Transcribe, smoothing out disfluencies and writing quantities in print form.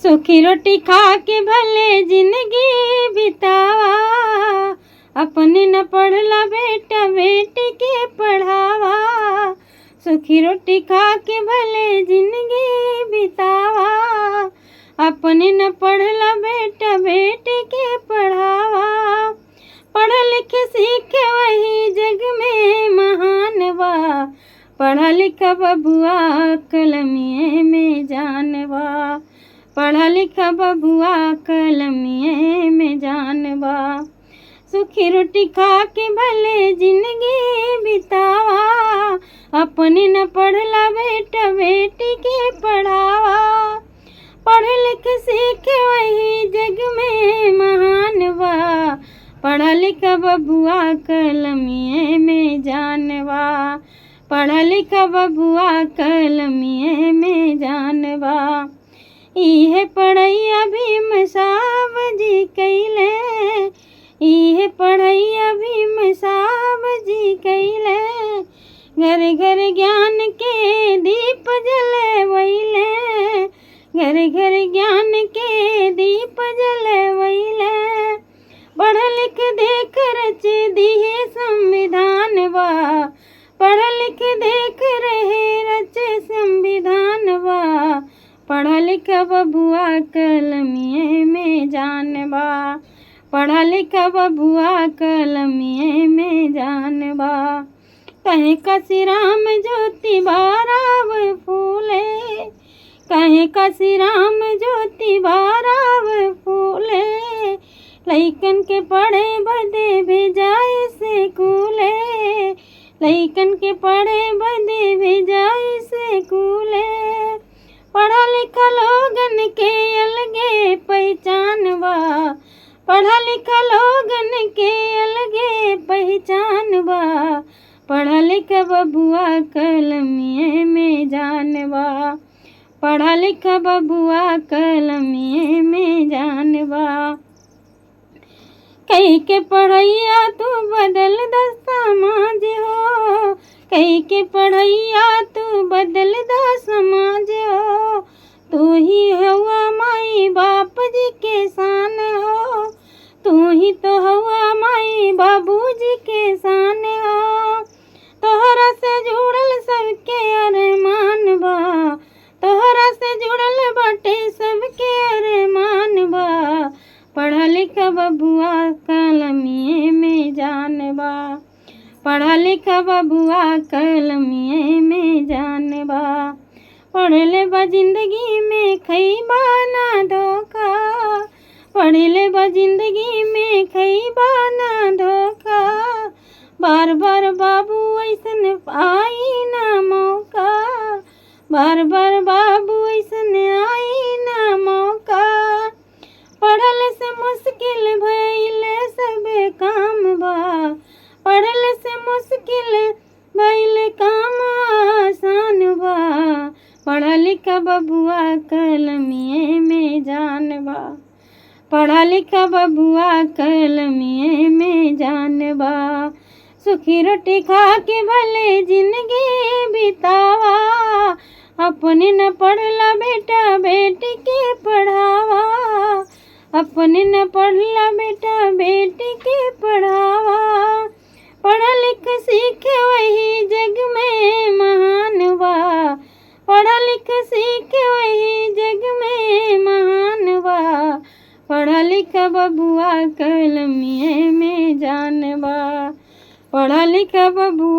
सूखी रोटी खा के भले जिंदगी बितावा, अपने न पढ़ला बेटा बेटी के पढ़ावा। सूखी रोटी खा के भले जिंदगी बितावा, अपने न पढ़ला बेटा बेटी के पढ़ावा। पढ़ लिख सीख वही जग में महान बा, पढ़ा लिखा बबुआ कलमिए में जानवा। पढ़ा लिखा बबुआ कलमिए में जानवा। सूखी रोटी खा के भले जिंदगी बितावा, अपने न पढ़ला बेटा बेटी के पढ़ावा। पढ़ लिख सीख वही जग में महान बा, पढ़ा लिखा बबुआ कलमिए में जानवा। पढ़ा लिखा बबुआ कलमिए में जानवा। इहे पढ़ैया भीम साहब जी कैले, इहे पढ़ैया भीम साहब जी कैले। घर घर ज्ञान के दीप जलवैले, घर घर ज्ञान के दीप जलवैले। पढ़ लिख देख रच दिए संविधान बा, पढ़ लिख देख रहे रच संविधान बा। पढ़ा लिखा बबुआ कलमिए में जानवा। पढ़ा लिखा बबुआ कलमिए में जानवा। कहे कसी राम ज्योति बाराव फूले, कहे कसी राम ज्योति बाराव फूले। लइकन के पढ़े बदे भेजाए से कूले, लइकन के पढ़े बदे भेजाए से कूले। पढ़ा लिखा लोगन के अलगे पहचान बा, पढ़ा लिखा लोगन के अलगे पहचान बा। पढ़ा लिखा बबुआ कलमिए में जानवा। पढ़ा लिखा बबुआ कलमिए में जानवा। कही के पढ़ैया तू बदल द समाज हो, कही के पढ़ैया तू बदल द समाज हो। तू ही हवा माई बाप जी के शान हो, तू ही तो हवा माई बाबू जी के शान हो। तोहरा से जुड़ल सबके अरमान बा, तोहरा से जुड़ल बाटे सबके अरमान बा। पढ़ा लिखा बबुआ कलमिए में जानवा। पढ़ा लिखा बबुआ कलमिए में जानवा। पढ़ले बा जिंदगी में खइबा ना धोखा, पढ़ले बा जिंदगी में खइबा ना धोखा। बार बार बाबू ऐसन आई ना मौका, बार बार बाबू ऐसन आई ना मौका। पढ़ल से मुश्किल भइल सब काम बा, पढ़ल से मुश्किल भइल काम आसान बा। पढ़ा लिखा बबुआ कलमिए में जानवा। पढ़ा लिखा बबुआ कलमिए में जानवा। सूखी रोटी खा के भले जिंदगी बितावा, अपने न पढ़ला बेटा बेटी के पढ़ावा। अपने न पढ़ला बेटा बेटी के पढ़ावा। पढ़ लिख सीख वही जग में महान बा, पढ़ लिख सीख वही जग में महान बा। पढ़ा लिखा बबुआ कलमिए में जानवा। पढ़ा लिखा बबुआ